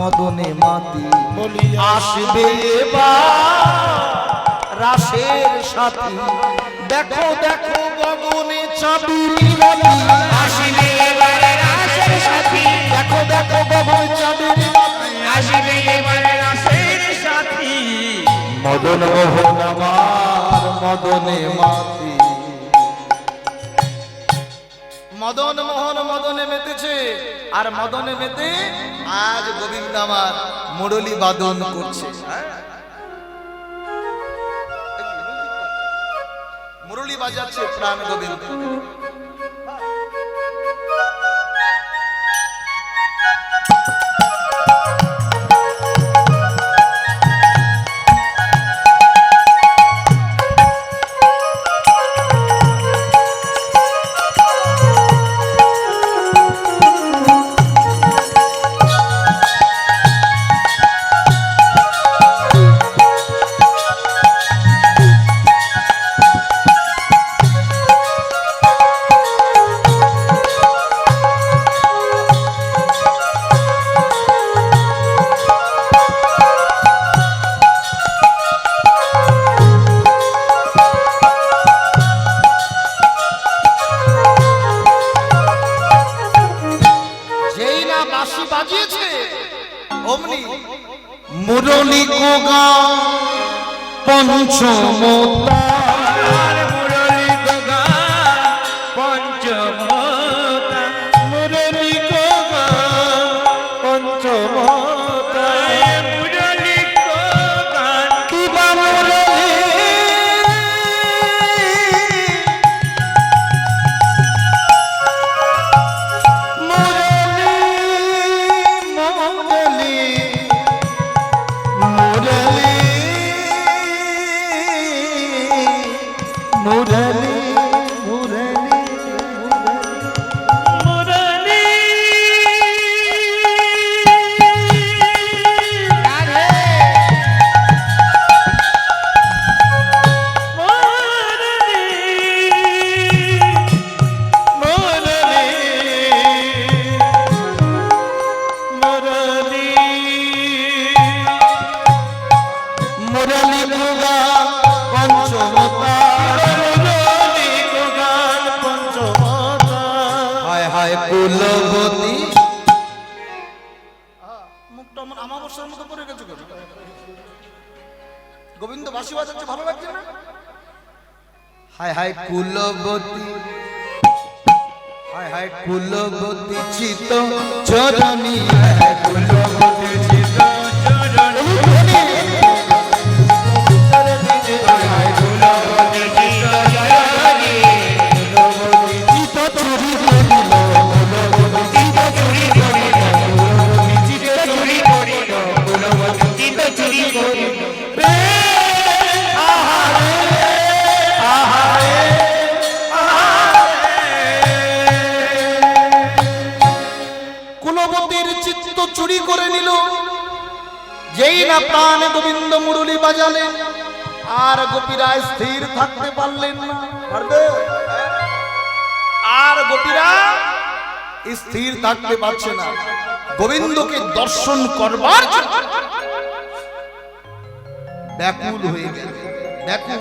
মদনে মাতি আসবে এবার রাসের সাথী দেখো দেখো গগনে চাঁদের রাতি আসবে এবার রাসের সাথী দেখো দেখো গগনে চাঁদের রাতি আসবে এবার রাসের সাথী মদন মোহন আমার মদনে মাতি মদন মোহন মদনে মেতেছে আর মদনে মেতে আজ গোবিন্দ আমার মুরলী বাদন করছে মুরলী বাজাচ্ছে প্রাণ গোবিন্দ মুরলী গোগা পঞ্চমতা মুরলী গোগা পঞ্চমতা মুরলী গোগা পঞ্চমতা মুরলী গোগা কিবা মুরলী মুরলী মুরলী মুরলী রাধে মুরলী মুরলী মুরলী মুরলী গোগা পঞ্চমতা কুলবতী মুখটা আমার আমাবস্যার মতো করে গেছে কেন গোবিন্দ বাঁশি বাজাচ্ছে ভালো লাগছে না হায় হায় কুলবতী হায় হায় কুলবতী চিত চরণী হায় কুলবতী চিত চরণী কুলবতীর চিত্ত চুরি করে নিল যেই না প্রাণ গোবিন্দ মুরলী বাজালেন আর গোপীরা স্থির থাকতে পারলেন না পারবে আর গোপীরা স্থির থাকতে পারছে না গোবিন্দকে দর্শন করবার জন্য ব্যাকুল হয়ে গেল ব্যাকুল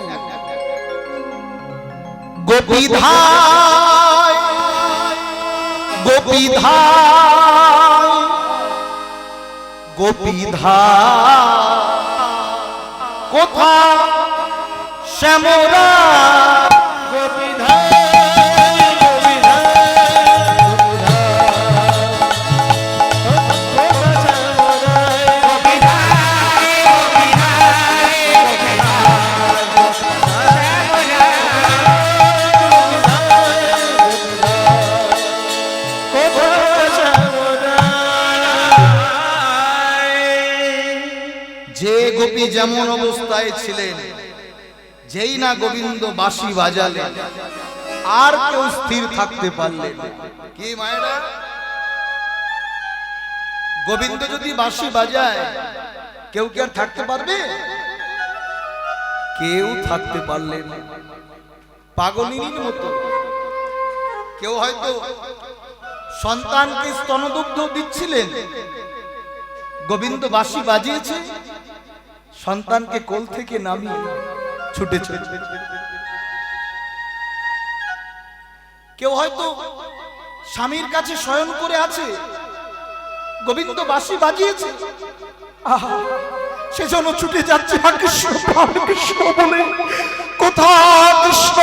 গোপীধায় গোপীধায় গোপীধায় কোথা শ্যামরা যে গোপী যেমন অবস্থায় ছিলেন যেই না গোবিন্দ বাঁশি বাজালেন আর কেউ স্থির থাকতে পারলেন কি মায়েরা গোবিন্দ যদি বাঁশি বাজায় কেউ কি আর থাকতে পারবে কেউ থাকতে পারলেন পাগলিনীর মতো কেউ হয়তো সন্তানকে স্তনদুগ্ধ দিচ্ছিলেন গোবিন্দ বাঁশি বাজিয়েছে, সন্তানকে কোল থেকে নামিয়ে ছুটেছে। কেউ হয়তো স্বামীর কাছে শয়ন করে আছে, গোবিন্দ বাঁশি বাজিয়েছে, আহা, সেজন্য ছুটে যাচ্ছে কৃষ্ণ কৃষ্ণ বলে। কোথা কৃষ্ণ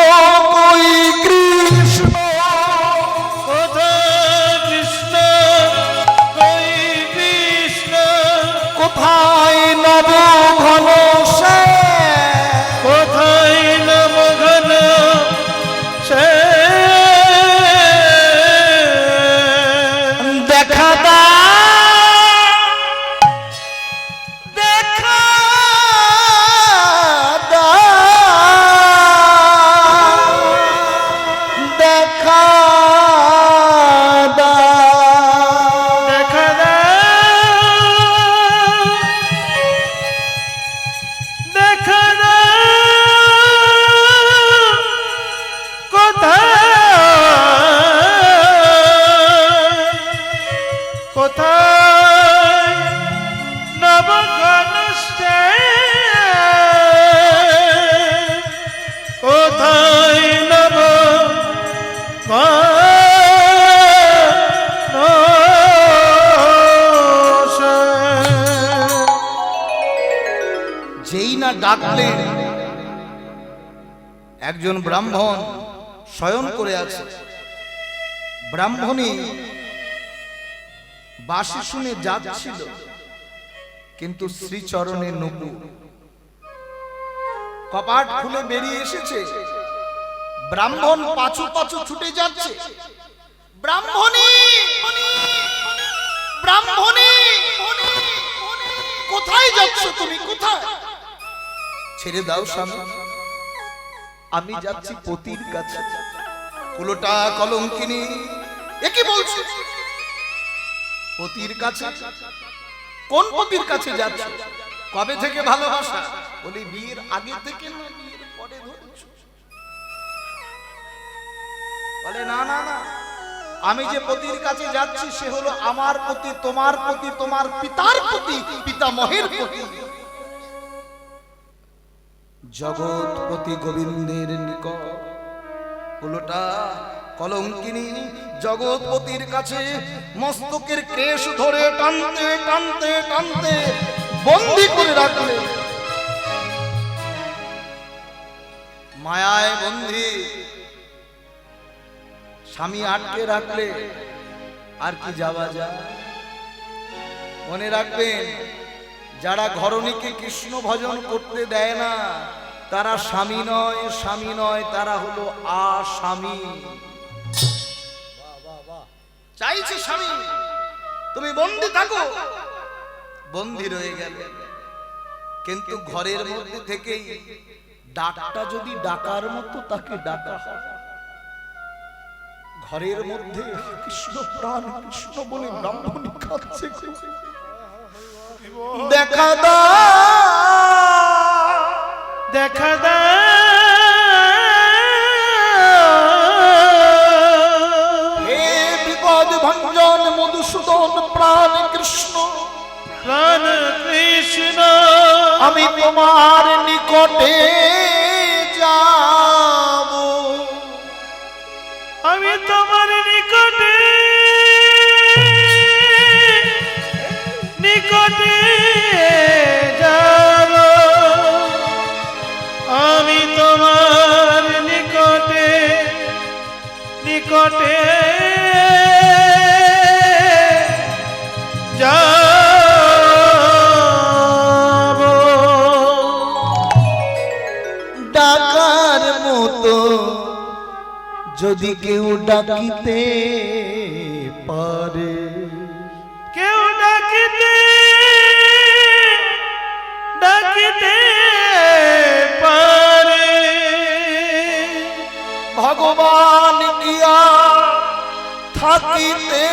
কই কৃষ্ণ, কোথায় কৃষ্ণ কই কৃষ্ণ, কোথায় নব ঘন সে, কোথায় নব ঘন সে, দেখা দা দেখা দা দেখা দা দেখা দাও, দেখা দাও, কোথায় কোথায় নবঘনশ্চে, কোথায় নব যেই না ডাকলেন, একজন ব্রাহ্মণ শয়ন করে আছে। ব্রাহ্মণী বাঁশি শুনে যাচ্ছিল, কিন্তু শ্রীচরণে নবু কপাট খুলে বেরিয়ে এসেছে। ব্রাহ্মণ পাছু পাছু ছুটে যাচ্ছে। ব্রাহ্মণী ব্রাহ্মণী কোথায় যাচ্ছ তুমি, কোথায়? ছেড়ে দাও স্বামী, আমি যাচ্ছি পতির কাছে। কুলোটা কলঙ্কিনী, এ কি বলছো? পতির কাছে? কোন পতির কাছে যাচ্ছ? কবে থেকে ভালোবাসা? বলি বিয়ের আগে থেকে না বিয়ের পরে ধরেছ? বলে না না না, আমি যে পতির কাছে যাচ্ছি সে হলো আমার পতি, তোমার পতি, তোমার পিতার পতি, পিতামহের পতি, জগৎপতি গোবিন্দের নিকট। কুলোটা কলঙ্কিনী জগৎপতির কাছে মস্তকের কেশ ধরে টানতে টানতে টানতে বন্দী করে রাখলে। মায়ায় বন্দী, স্বামী আটকে রাখলে আর কি যাওয়া যায়? মনে রাখবেন, যারা ঘরণীকে কৃষ্ণ ভজন করতে দেয় না তারা স্বামী নয়, স্বামী নয়, তারা হলো আস্বামী। চাইছে স্বামী তুমি বন্দী থাকো, বন্দী রয়ে গেলে। কিন্তু ঘরের মধ্যে থেকেই ডাকটা যদি ডাকার মতো তাকে ডাকা হয়। ঘরের মধ্যে কৃষ্ণ প্রাণ কৃষ্ণ বলে ব্রাহ্মণী কাঁদছে, দেখা দাও দেখা দাও, হে বিপদ ভঞ্জন মধুসূদন প্রাণ কৃষ্ণ, প্রাণ কৃষ্ণ, আমি তোমার নিকটে যাব, আমি তোমার নিকটে নিকটে যাব, আমি তোমার নিকটে নিকটে যাব। ডাকার মতো যদি কেউ ডাকিতে পারে, কেউ ডাকিতে ডাকিতে পারে, ভগবান কিয়া থাকিতে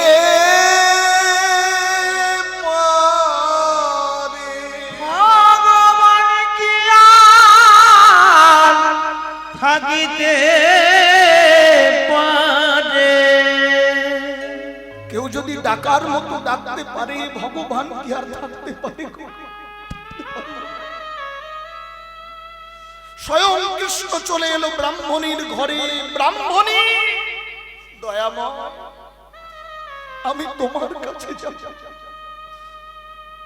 পারে, ভগবান কিয়া থাকিতে পারে। কেউ যদি ডাকার মতো ডাকতে পারে, ভগবান কি আর থাকতে পারে? স্বয়ং কৃষ্ণ চলে এলো ব্রাহ্মণীর ঘরে। ব্রাহ্মণী, দয়াময়, আমি তোমার কাছে যাব।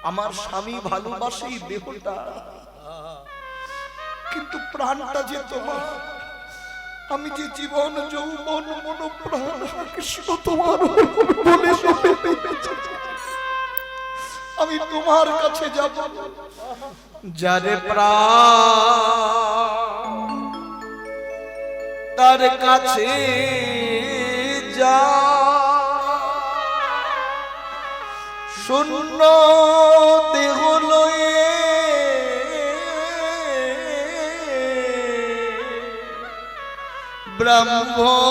আমার স্বামী ভালোবাসে এই দেহটা, কিন্তু প্রাণটা যে তোমার। আমি যে জীবন যৌবন মন প্রাণ কৃষ্ণ তোমার বলে আমি তোমার কাছে যাব। যারে প্রাণ তার কাছে যা, শূন্য দেহ লয়ে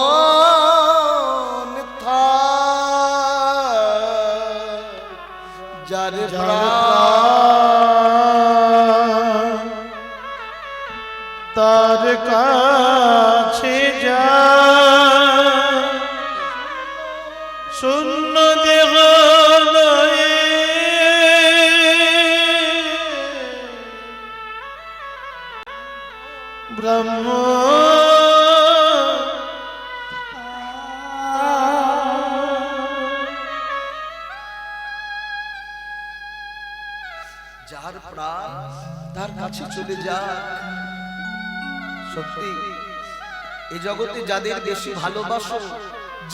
ব্রাহ্মণ থা, যার প্রাণ তার কাছে যা, শূন্য দেহ লয়ে ব্রহ্ম। যার প্রাণ তার কাছে চলে যাক। সত্যি এই জগতে যাদের বেশি ভালোবাসো,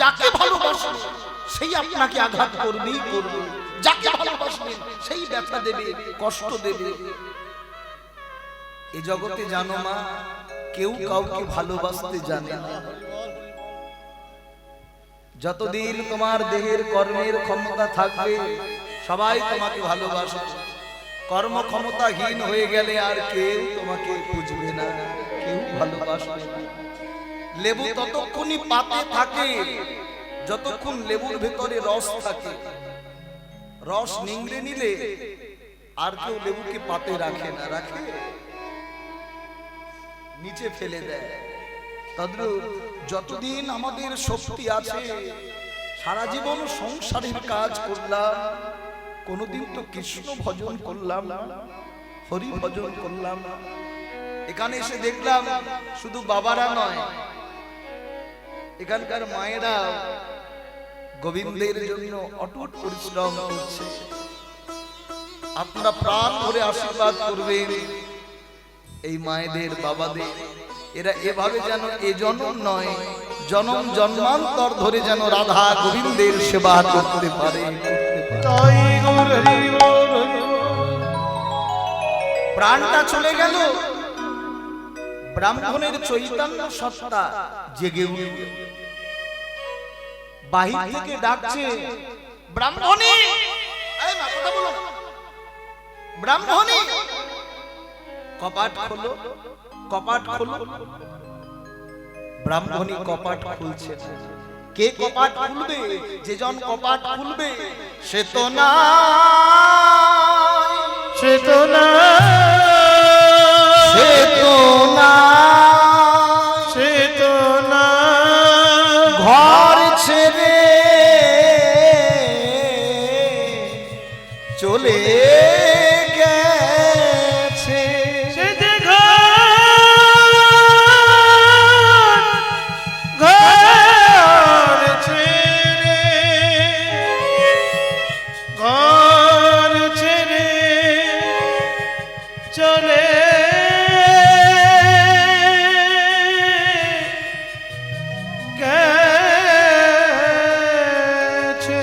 যাকে ভালোবাসো সেই আপনাকে আঘাত করবেই করবে। যাকে ভালোবাসবেন সেই ব্যথা দেবে, কষ্ট দেবে। এই জগতে জানো মা, কেউ কাউকে ভালোবাসতে জানে না। যতদিন তোমার দেহের কর্মের ক্ষমতা থাকবে সবাই তোমাকে ভালোবাসবে। কর্ম ক্ষমতাহীন হয়ে গেলে আর কেউ তোমাকে বুঝবে না, কেউ ভালোবাসবে না। লেবু ততক্ষণই পাতে থাকে যতক্ষণ লেবুর ভেতরে রস থাকে। রস নিংড়ে নিলে আর কেউ লেবুকে পাতে রাখে না, রাখে নিচে ফেলে দেয়। তদ্রূপ যতদিন আমাদের শক্তি আছে, সারা জীবন সংসারের কাজ করলাম, কোনদিন তো কৃষ্ণ ভজন করলাম না, হরি ভজন করলাম না। এখানে এসে দেখলাম শুধু বাবারা নয়, এখানকার মায়েরা গোবিন্দের জন্য অটুট পরিশ্রম করছে। আপনারা প্রাণ ভরে আশীর্বাদ করবেন এই মায়েদের, বাবাদের। এরা এভাবে যেন এ জন্ম নয়, জনম জন্মান্তর ধরে যেন রাধা গোবিন্দের সেবা করতে পারে। প্রাণটা চলে গেল, ব্রাহ্মণের চৈতন্য সত্তা জেগে উঠল। বাহির থেকে ডাকছে, ব্রাহ্মণী, এই মা কথা বলো, ব্রাহ্মণী, কপাট খোলো, কপাট খোলো। ব্রাহ্মণী কপাট খুলছে। কে কপাট খুলবে? যে জন কপাট খুলবে সে তো না, সে তো না, সে তো না, সে তো না, ঘর ছেড়ে চলে গেছে। সে যে ঘর ছেড়ে, ঘর ছেড়ে চলে গেছে।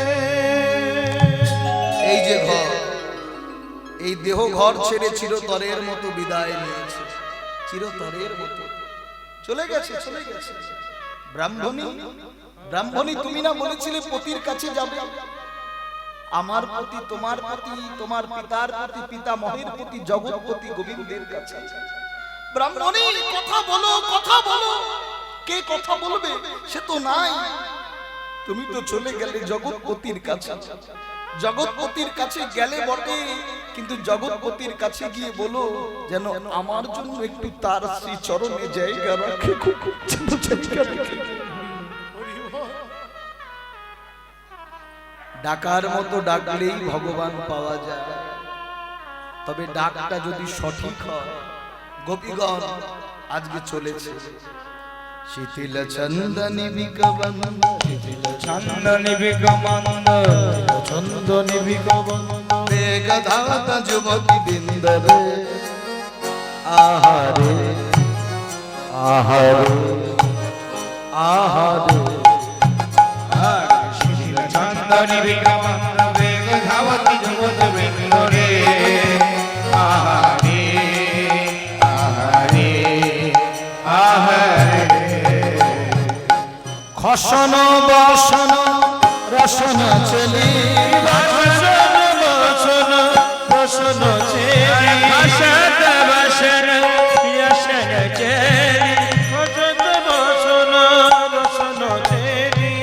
এই যে ঘর, এই দেহ ঘর ছেড়ে চিরতরের মতো বিদায় নিয়েছে, চিরতরের মতো চলে গেছে, চলে গেছে। ব্রাহ্মণী, ব্রাহ্মণী, তুমি না বলেছিলে পতির কাছে যাবে? আমার প্রতি, তোমার প্রতি, তোমার পিতার প্রতি, পিতামহের প্রতি, জগৎপতি গোবিন্দের কাছে। ব্রাহ্মণী, কথা বলো, কথা বলো। কে কথা বলবে? সে তো নাই। তুমি তো চলে গেলে জগৎপতির কাছে। জগৎপতির কাছে গেলে বটে, কিন্তু জগৎপতির কাছে গিয়ে বলো যেন আমার জন্য একটু তার শ্রী চরণে জায়গা রাখে, ডাকার মতো ডাকলেই ভগবান পাওয়া যায়, তবে ডাকটা যদি সঠিক হয়। গোপীগণ আজকে চলেছে শিথিল চন্দনী বিকবন্ধ, শিথিল চন্দনী বিকমন্দ চন্দনী বিকমন্দ বেগ ধাত যুবতী বৃন্দরে, আহারে আহারে আহারে। শিথিল চন্দনী বিকমন্দ বেগ ধাবতি যুবত বৃন্দরে, আহারে আহারে আহারে। খসন বসন রসন চলি, বসন বসন বসন চেরি, বসত বসন বসন চেরি, বসত বসন বসন চেরি।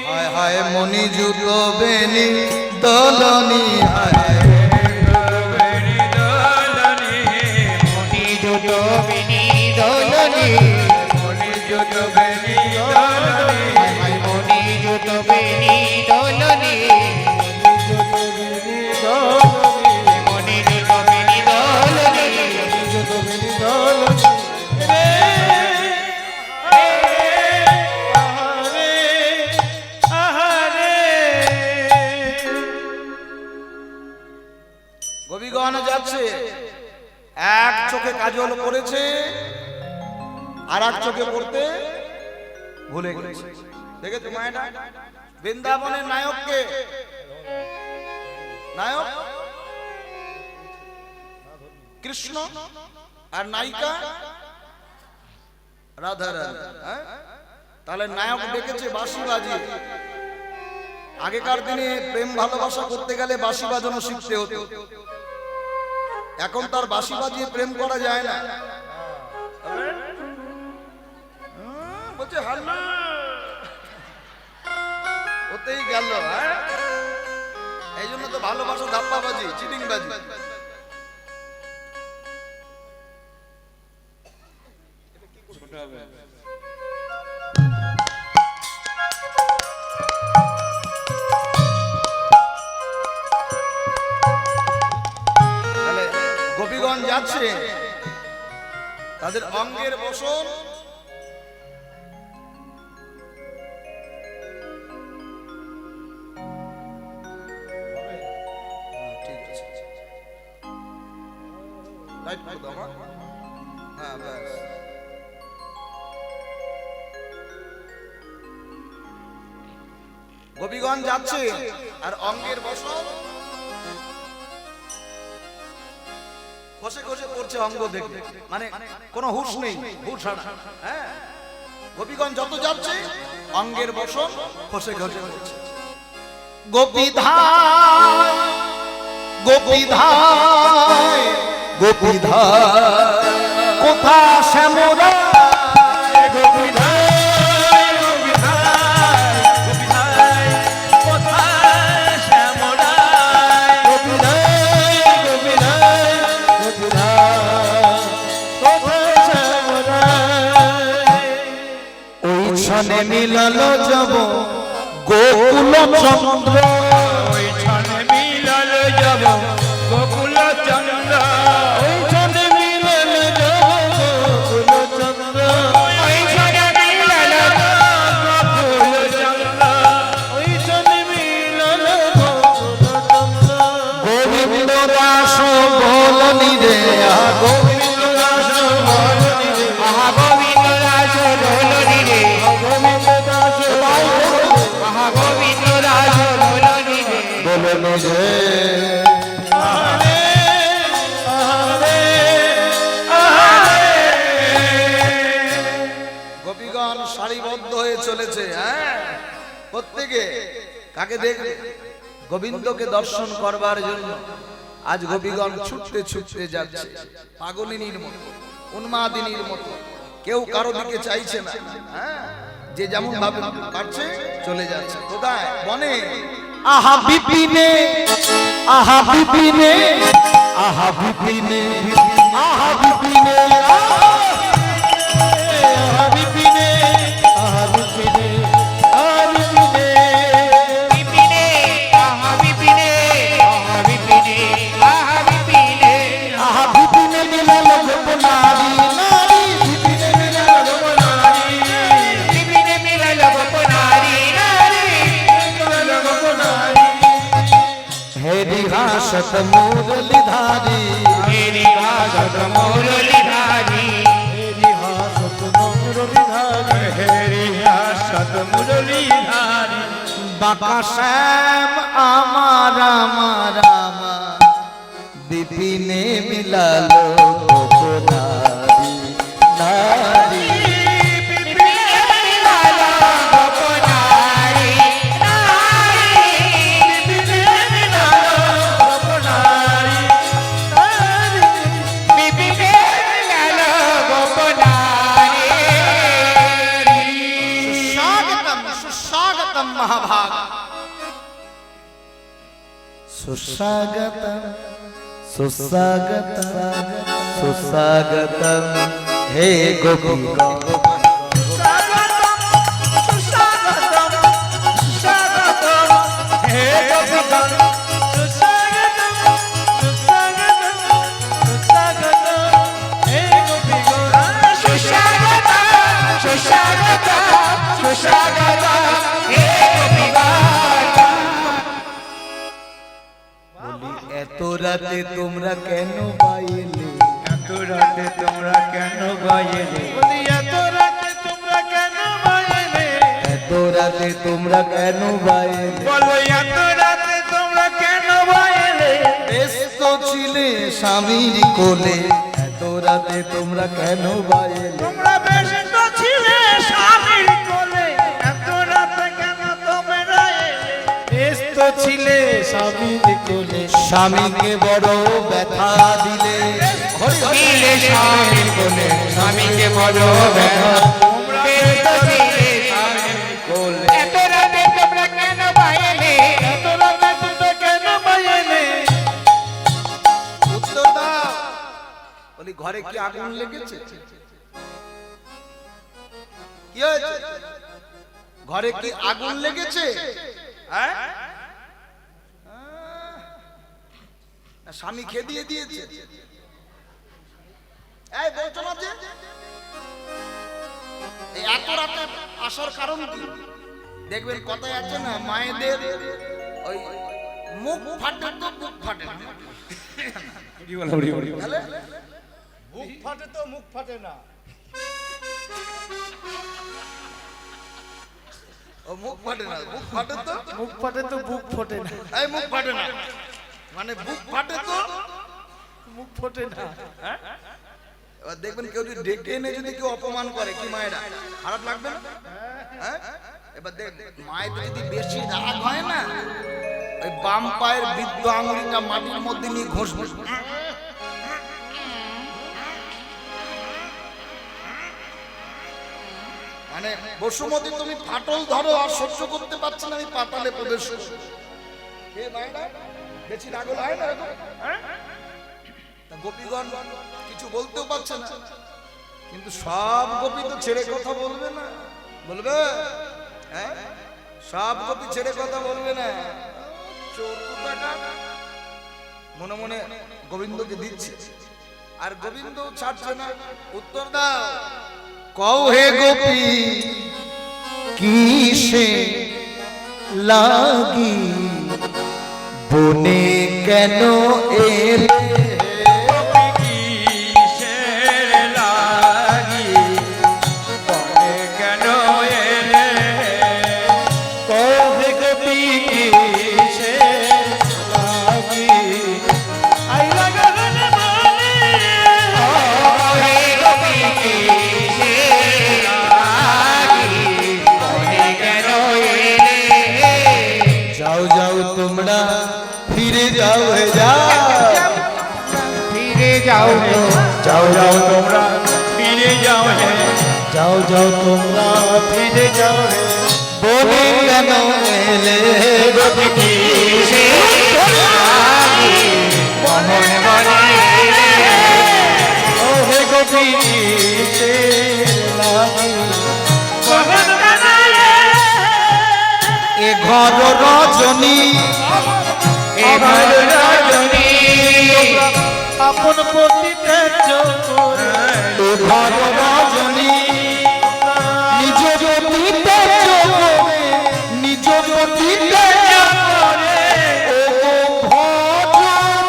হায় হায় মনি জুত বেনি দলনি, হায় বেনি দোলনি, মনি জুত বেনি দোলনি, মনি জুত বেনি দোলনি, মনি জুত বেনি দোলনি, মনি জুত বেনি দোলনি, মনি জুত বেনি দোলনি। রে আহারে আহারে। গোপীগণ যাচ্ছে, এক চোখে কাজল করেছে আর এক চোখে পড়তে ভুলে গেছে। দেখেছো মায়েরা, বৃন্দাবনের নায়ককে, নায়ক কৃষ্ণ আর নায়িকা রাধা রানী। তাহলে নায়ক ডেকেছে বাঁশি বাজিয়ে। আগেকার দিনে প্রেম ভালোবাসা করতে গেলে বাঁশি বাজানো শিখতে হতো, এখন তার বাঁশি বাজিয়ে প্রেম করা যায় না। বলছে হাল্লা ওতেই গেল। এই জন্য তো ভালোবাসা ধাপ্পা বাজি, চিটিং বাজি। তাহলে গোপীগণ যাচ্ছে, তাদের অঙ্গের বসন ঠিক আছে, লাইট করে দাও মা। হ্যাঁ ব্যাস। গোপীগণ যাচ্ছে আর অঙ্গের বসন খসে খসে পড়ছে অঙ্গ দেখে, মানে কোনো হুঁশ নেই, হুঁশ হারা। হ্যাঁ, গোপীগণ যত যাচ্ছে অঙ্গের বসন খসে খসে পড়ছে। গোপীধায় গোপীধায় গোপীধায় কোথা শ্যামরা, গোপীধায় গোপীধায় গোপীধায় কোথায় শ্যামলায়, গোপীধায় গোপীধায় গোপীধায় কোথায় শ্যামলায়। ওই ক্ষণে মিলল যাব গোকুল চন্দ্র, ওই ছনে মিলল যাব গোকুল চন্দ্র, ওই ছনে মিলল যাব গোকুল চন্দ্র, ওই ছনে মিলল গোকুল চন্দ্র, ওই ছনে মিলল গোকুল চন্দ্র। গোবিন্দ দাস বলনি রে, গোবিন্দ দাস বলনি রে, আহা গোবিন্দ দাস বলনি রে, গোবিন্দ দাস আহা গোবিন্দ দাস বলনি রে, বলনি রে। আহারে আহারে আহারে। গোপীগণ সারিবদ্ধ হয়ে চলেছে। হ্যাঁ, প্রত্যেকে কাকে দেখবে? গোবিন্দকে দর্শন করবার জন্য আজ গোপীগণ ছুটতে ছুটতে যাচ্ছে, পাগলিনীর মতো, উন্মাদিনীর মতো। কেউ কারো দিকে চাইছে না। হ্যাঁ, যে যেমন ভাবে পারছে চলে যাচ্ছে। কোথায়? বনে। আহা বিপিনে, আহা বিপিনে, আহা বিপিনে, আহা বিপিনে, আহা বিপিনে, আহা বিপিনে, আহা বিপিনে, বিপিনে, হাসত মুরলীধারী मेरी हासत मुरलीधारी मेरी हासत मुरलीधारी मेरी हासत मुरलीधारी বাঁকা শ্যাম আমার আমার আমার বিপিনে মিলালো গোপনারী নারী सुस्वागतम महाभाग सुस्वागतम सुस्वागतम सुस्वागतम हे गोपीगण এত রাতে তোমরা কেন বাইলে এত রাতে তোমরা কেন বাইলে বলি এত রাতে তোমরা কেন বাইলে এত রাতে তোমরা কেন বাইলে বলো এত রাতে তোমরা কেন বাইলে ব্যস্ত ছিলে স্বামীর কোলে এত রাতে তোমরা কেন বাইলে তোমরা ব্যস্ত ছিলে স্বামীর কোলে এত রাতে কেন তোমরা এলে ব্যস্ত ছিলে স্বামীর কোলে স্বামীকে বড় ব্যথা দিলে দিলে স্বামীর কোলে স্বামীকে বড় ব্যথা ব্যস্ত ছিলে স্বামীর কোলে এত রাতে তোমরা কেন বাইলে এত রাতে তোমরা কেন বাইলে উত্তর দাও বলি ঘরে কি আগুন লেগেছে কি হয়েছে ঘরে কি আগুন লেগেছে হ্যাঁ না স্বামী খেদিয়ে দিয়েছে এই বলছো না যে এই এত রাতে আসার কারণ কি দেখবেন কথায় আছে না মায়েদের ওই মুখ ফাটে তো মুখ ফাটে না তাহলে মুখ ফাটে তো মুখ ফাটে না ও মুখ ফাটে না মুখ ফাটে তো মুখ ফাটে তো বুক ফোটে না এই মুখ ফাটে না মানে বুক ফাটে তো মুখ ফোটে না এবার দেখবেন কেউ যদি ডেকে এনে যদি কেউ অপমান করে কি মায়েরা খারাপ লাগবে না হ্যাঁ এবার দেখ মায়েদের যদি বেশি রাগ হয় না ওই বাম পায়ের বৃদ্ধ আঙুলটা মাটির মধ্যে নিয়ে ঘষবে মানে বসুমতী তুমি ফাটল ধরো আর সহ্য করতে পারছো না আমি পাতালে প্রবেশ করছি হে মায়েরা বেশি রাগ হয় না তা গোপীগণ কিছু বলতেও পারছে না কিন্তু সব গোপী তো ছেড়ে কথা বলবে না বলবে হ্যাঁ সব গোপী ছেড়ে কথা বলবে না চোর কোথাকার মনে মনে গোবিন্দকে দিচ্ছে আর গোবিন্দ ছাড়ছে না উত্তর দাও কও হে গোপী কিসে লাগি বনে কেন এলে কিসের লাগি বনে কেন এলে কবে গোপী কিসের লাগি আই লাগানো বলে হে গোপী কিসের লাগি বনে কেন এলে যাও যাও তোমরা ফিরে যাও হে যাও ফিরে যাও গো যাও যাও তোমরা ফিরে যাও হে যাও যাও তোমরা ফিরে যাও হে বনে কেন এলে গোপী কিসের লাগি বনে বনে এলে ও হে গোপী কিসের লাগি বনে বনে এ ঘর রজনী এবার রজনী আপন প্রতি তেজ করে এ ঘর রজনী নিজ পতিতে চোখে নিজ পতিতে করে ও ভজন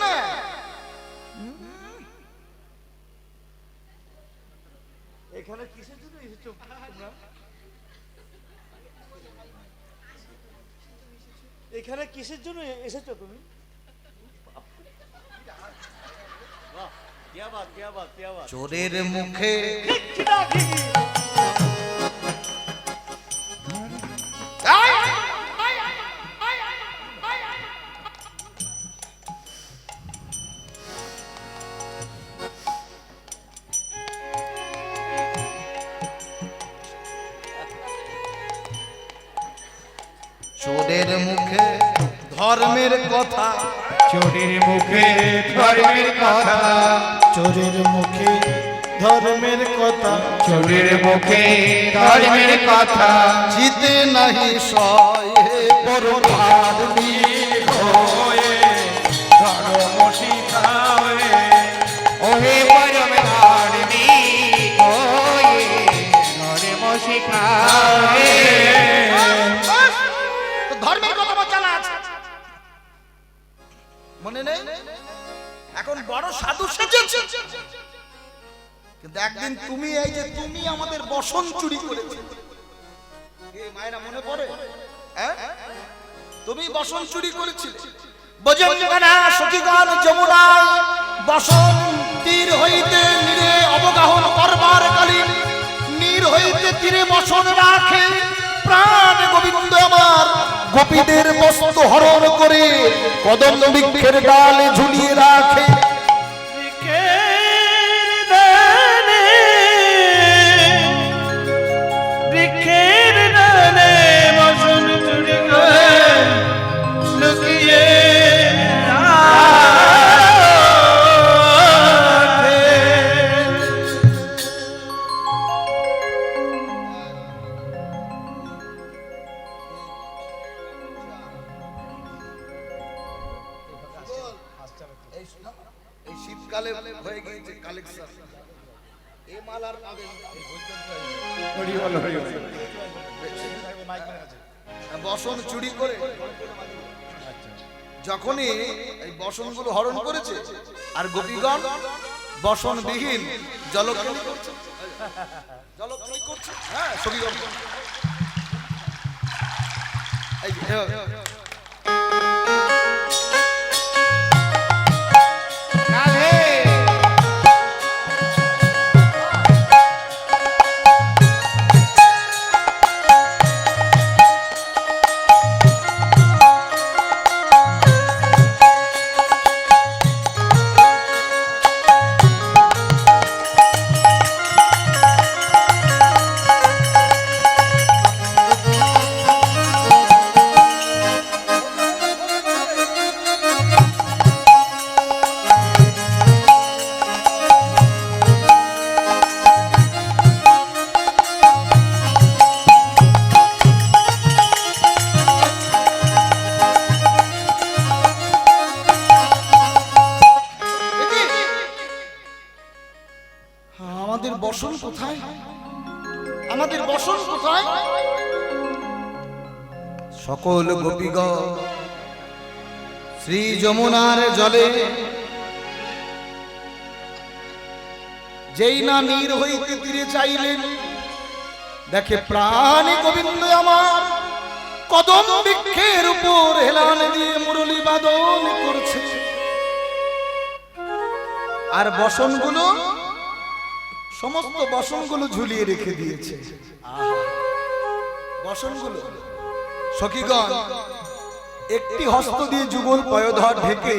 না? এখানে কিসের জন্য এসেছো তোমরা? এখানে কিসের জন্য এসেছো তুমি? চোরের মুখে চোরের মুখে ধর্মের কথা, চোরের মুখে ধর্মের কথা, চোরের মুখে ধর্মের কথা, চোরের মুখে ধর্মের কথা, জিতে নাহি সয়ে পরমার হয়ে ধর্ম শিখাবে, ওহে পরম ধার্মিক হয়ে ধর্ম শিখাবে। ধর্মের কথা আমার জানা আছে, মনে নেই? এখন বড় সাধু সেজেছে, কিন্তু একদিন তুমি এই যে তুমি আমাদের বসন চুরি করেছো, এ মায়েরা মনে পড়ে? হ্যাঁ, তুমি বসন চুরি করেছিলে। বজঙ্গনা সখীগণ যমুনায় বসন তীর হইতে নীরে অবগাহন করবার কালীন নীর হইতে তীরে বসন রাখে প্রাণ গোবিন্দ আমার গোপীদের বস্তু হরণ করে কদম বৃক্ষের ডালে ঝুলিয়ে রাখে। বৃক্ষের ডালে বসন চুরি করে লুকিয়ে রাখে। এই শীতকালে হয়ে গিয়েছে কালেকশন, এই মাল আর পাবেন না। বসন চুরি করে যখনই এই বসনগুলো হরণ করেছে আর গোপীগণ বসন বিহীন জলক্রমী করছে, জলক্রমী করছে। হ্যাঁ, সখীগণ এই যে, রাধে আমাদের বসন কোথায়? আমাদের বসন কোথায়? সকল গোপীগণ শ্রী যমুনার জলে যেই না নীর হইতে তীরে চাইলেন, দেখে প্রাণী গোবিন্দ আমার কদম বৃক্ষের উপর হেলান দিয়ে মুরলী বাদন করছে, আর বসনগুলো সমস্ত বসনগুলো ঝুলিয়ে রেখে দিয়েছে। বসনগুলো সখীগণ একটি হস্ত দিয়ে যুগল পয়োধর ঢেকে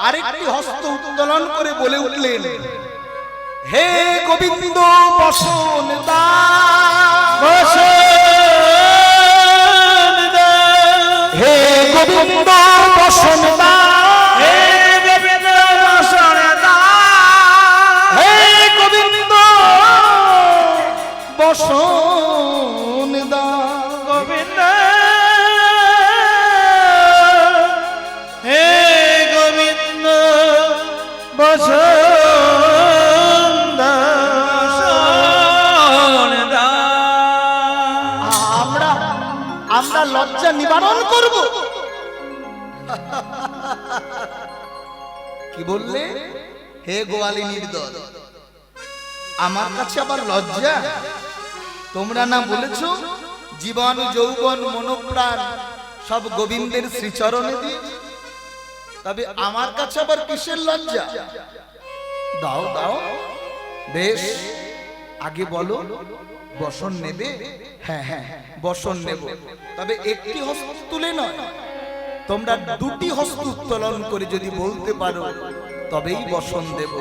আরেকটি হস্ত উত্তোলন করে বলে উঠলেন, হে গোবিন্দ বসন দাও, হে গোবিন্দ বসন দাও, বসন দাও, গোবিন্দ হে গোবিন্দ বসন আমরা লজ্জা নিবারণ করব। কি বললে? হে গোয়ালিনীর দল, আমার কাছে আবার লজ্জা? তোমরা না বলেছো জীবন যৌবন মনোপ্রাণ সব গোবিন্দের শ্রীচরণে দিয়েছি, তবে আমার কাছে আবার কিসের লজ্জা? দাও দাও, বেশ, আগে বলো বসন নেবে? হ্যাঁ হ্যাঁ বসন নেব, তবে একটি হস্ত তুলে নয়, তোমরা দুটি হস্ত উত্তোলন করে যদি বলতে পারো তবেই বসন দেব।